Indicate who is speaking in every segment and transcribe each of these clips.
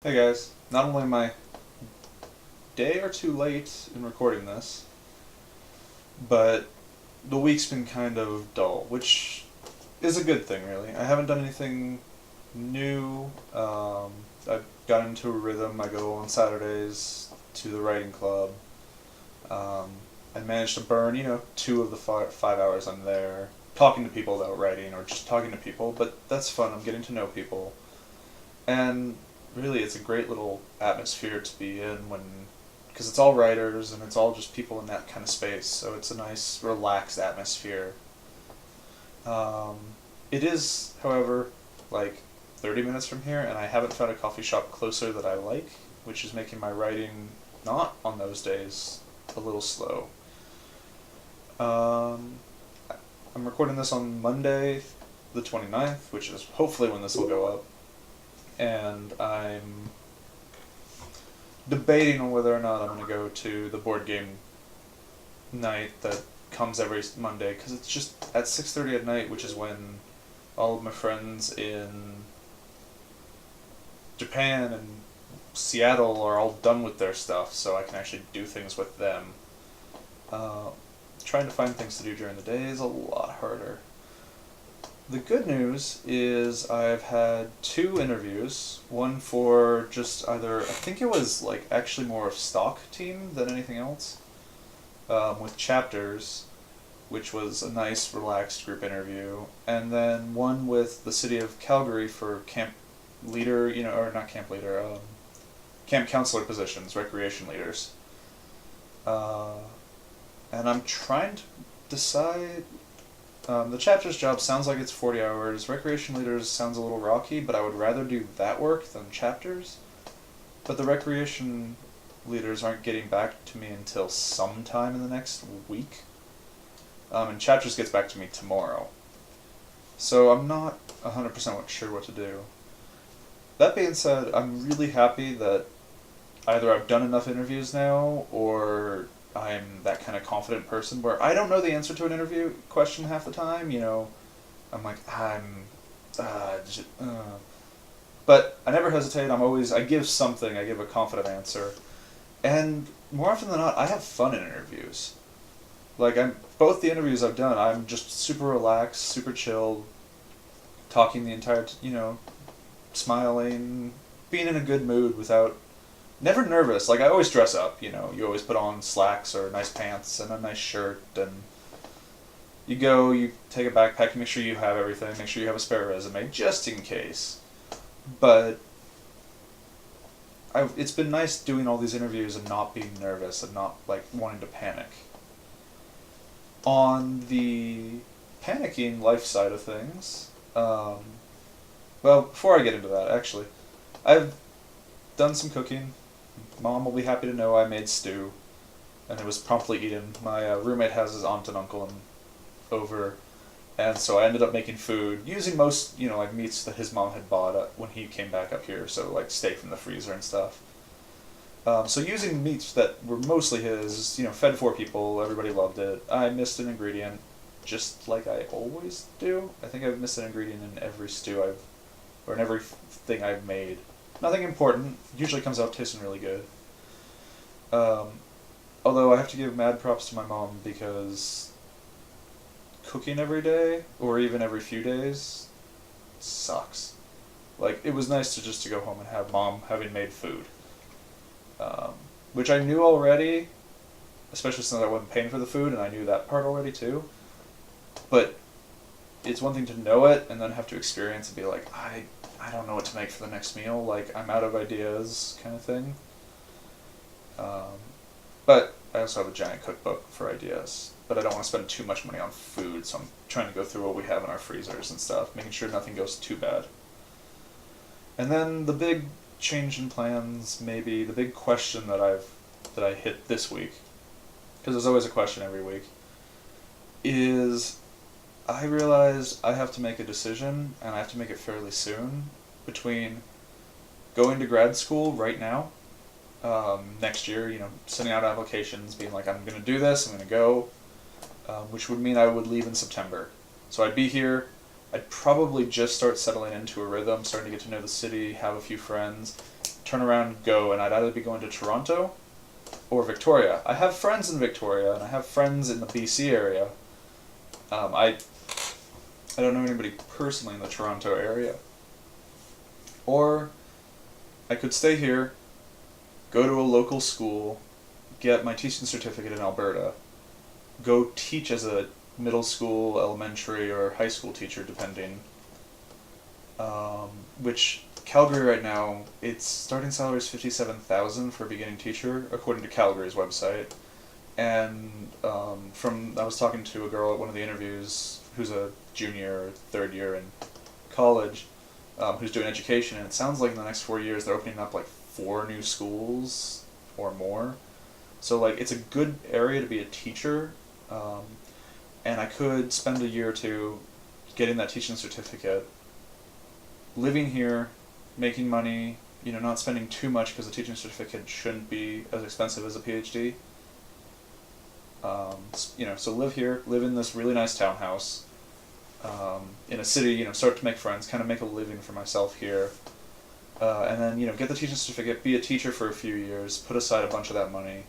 Speaker 1: Hey guys, not only am I day or two late in recording this, but the week's been kind of dull, which is a good thing, really. I haven't done anything new. I got into a rhythm. I go on Saturdays to the writing club. Um, I managed to burn, two of the 5 hours I'm there talking to people about writing or just talking to people, but that's fun. I'm getting to know people. And really, it's a great little atmosphere to be in because it's all writers and it's all just people in that kind of space. So it's a nice, relaxed atmosphere. Um, it is, however, like 30 minutes from here, and I haven't found a coffee shop closer that I like, which is making my writing not on those days a little slow. Um, I'm recording this on Monday, the 29th, which is hopefully when this will go up. And I'm debating on whether or not I'm going to go to the board game night that comes every Monday, because it's just at 6:30 at night, which is when all of my friends in Japan and Seattle are all done with their stuff, so I can actually do things with them. Uh, Trying to find things to do during the day is a lot harder. The good news is I've had two interviews. One for just either, I think it was like actually more of stock team than anything else, with chapters, which was a nice, relaxed group interview. And then one with the city of Calgary for camp leader, or not camp leader, camp counselor positions, recreation leaders. Uh, and I'm trying to decide. The chapters job sounds like it's 40 hours. Recreation leaders sounds a little rocky, but I would rather do that work than chapters. But the recreation leaders aren't getting back to me until sometime in the next week. And chapters gets back to me tomorrow. So I'm not 100% sure what to do. That being said, I'm really happy that either I've done enough interviews now, or I'm that kind of confident person where I don't know the answer to an interview question half the time. I'm like, but I never hesitate. I give something, I give a confident answer. And more often than not, I have fun in interviews. Like, both the interviews I've done, I'm just super relaxed, super chilled, talking the entire, smiling, being in a good mood without never nervous. Like, I always dress up, you always put on slacks or nice pants and a nice shirt, and you take a backpack, you make sure you have everything, make sure you have a spare resume, just in case. But it's been nice doing all these interviews and not being nervous and not, like, wanting to panic. On the panicking life side of things, well, before I get into that, actually, I've done some cooking. Mom will be happy to know I made stew, and it was promptly eaten. My roommate has his aunt and uncle over, and so I ended up making food using most, like meats that his mom had bought when he came back up here, so like steak from the freezer and stuff. So using meats that were mostly his, fed four people, everybody loved it. I missed an ingredient, just like I always do. I think I've missed an ingredient in every stew or in everything I've made. Nothing important. Usually comes out tasting really good. Um, Although I have to give mad props to my mom, because cooking every day, or even every few days, sucks. Like, it was nice to go home and have mom having made food. Which I knew already, especially since I wasn't paying for the food, and I knew that part already too. But it's one thing to know it, and then have to experience and be like, I don't know what to make for the next meal, like, I'm out of ideas, kind of thing. But I also have a giant cookbook for ideas. But I don't want to spend too much money on food, so I'm trying to go through what we have in our freezers and stuff, making sure nothing goes too bad. And then the big change in plans, maybe the big question that I hit this week, because there's always a question every week, is I realized I have to make a decision, and I have to make it fairly soon, between going to grad school right now, next year, sending out applications, being like, I'm going to do this, I'm going to go, which would mean I would leave in September. So I'd be here, I'd probably just start settling into a rhythm, starting to get to know the city, have a few friends, turn around and go, and I'd either be going to Toronto or Victoria. I have friends in Victoria, and I have friends in the BC area. I don't know anybody personally in the Toronto area. Or I could stay here, go to a local school, get my teaching certificate in Alberta, go teach as a middle school, elementary, or high school teacher, depending. Which Calgary right now, its starting salary is $57,000 for a beginning teacher, according to Calgary's website. And I was talking to a girl at one of the interviews who's a junior or third year in college, who's doing education, and it sounds like in the next 4 years they're opening up like 4 new schools or more. So like it's a good area to be a teacher, and I could spend a year or two getting that teaching certificate, living here, making money, not spending too much because a teaching certificate shouldn't be as expensive as a PhD. So live here, live in this really nice townhouse, in a city, start to make friends, kind of make a living for myself here, and then, get the teaching certificate, be a teacher for a few years, put aside a bunch of that money,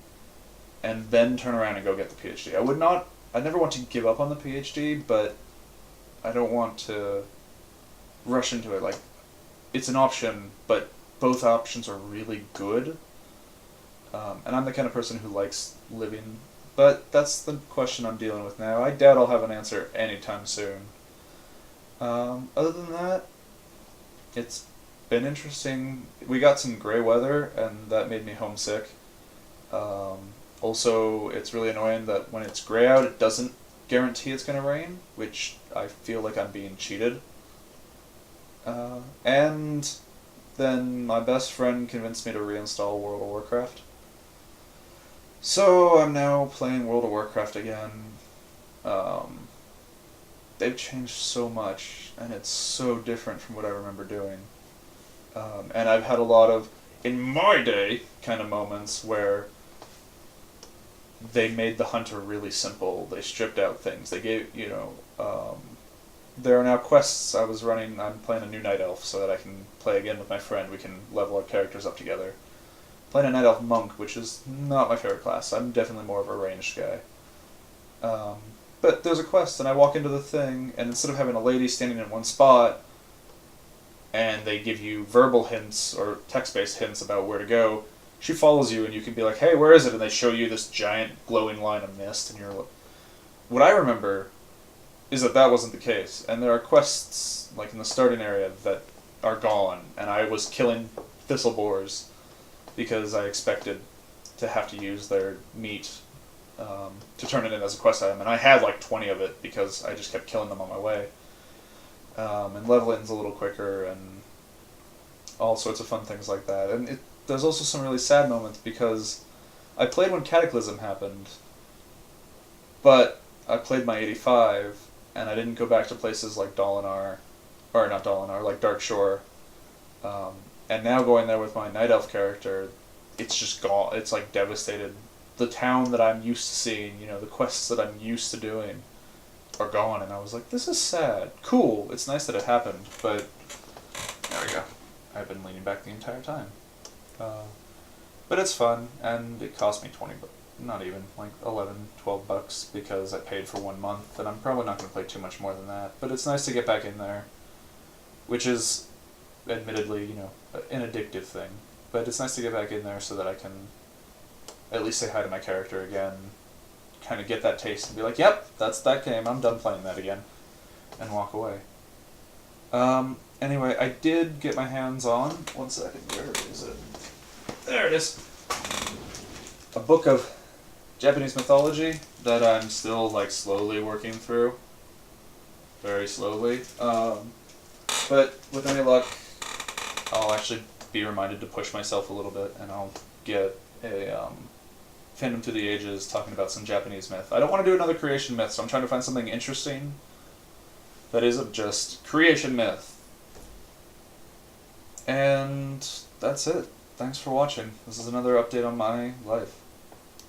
Speaker 1: and then turn around and go get the PhD. I never want to give up on the PhD, but I don't want to rush into it. Like, it's an option, but both options are really good, and I'm the kind of person who likes living. But that's the question I'm dealing with now. I doubt I'll have an answer anytime soon. Other than that, it's been interesting. We got some gray weather, and that made me homesick. Also, it's really annoying that when it's gray out, it doesn't guarantee it's going to rain, which I feel like I'm being cheated. And then my best friend convinced me to reinstall World of Warcraft. So I'm now playing World of Warcraft again. They've changed so much, and it's so different from what I remember doing. And I've had a lot of, in my day, kind of moments where they made the hunter really simple. They stripped out things. They gave, there are now quests I'm playing a new Night Elf so that I can play again with my friend. We can level our characters up together. Playing a Night Elf Monk, which is not my favorite class. I'm definitely more of a ranged guy. But there's a quest, and I walk into the thing, and instead of having a lady standing in one spot, and they give you verbal hints or text-based hints about where to go, she follows you, and you can be like, hey, where is it? And they show you this giant glowing line of mist, and you're like... What I remember is that wasn't the case, and there are quests, like in the starting area, that are gone, and I was killing thistlebores because I expected to have to use their meat to turn it in as a quest item, and I had like 20 of it because I just kept killing them on my way. And leveling's a little quicker, and all sorts of fun things like that. And there's also some really sad moments because I played when Cataclysm happened, but I played my 85, and I didn't go back to places like Dalinar, or not Dalinar, like Darkshore. And now going there with my Night Elf character, it's just gone. It's like devastated. The town that I'm used to seeing, the quests that I'm used to doing are gone, and I was like, this is sad. Cool, it's nice that it happened, but there we go. I've been leaning back the entire time. But it's fun, and it cost me 20 bucks. Not even, like 11, 12 bucks because I paid for 1 month, and I'm probably not going to play too much more than that. But it's nice to get back in there, which is admittedly, an addictive thing. But it's nice to get back in there so that I can at least say hi to my character again, kind of get that taste and be like, yep, that's that game, I'm done playing that again, and walk away. Anyway, I did get my hands on, one second, where is it? There it is! A book of Japanese mythology that I'm still, slowly working through. Very slowly. But with any luck, I'll actually be reminded to push myself a little bit, and I'll get a Fandom Through the Ages talking about some Japanese myth. I don't want to do another creation myth, so I'm trying to find something interesting that isn't just creation myth. And that's it. Thanks for watching. This is another update on my life.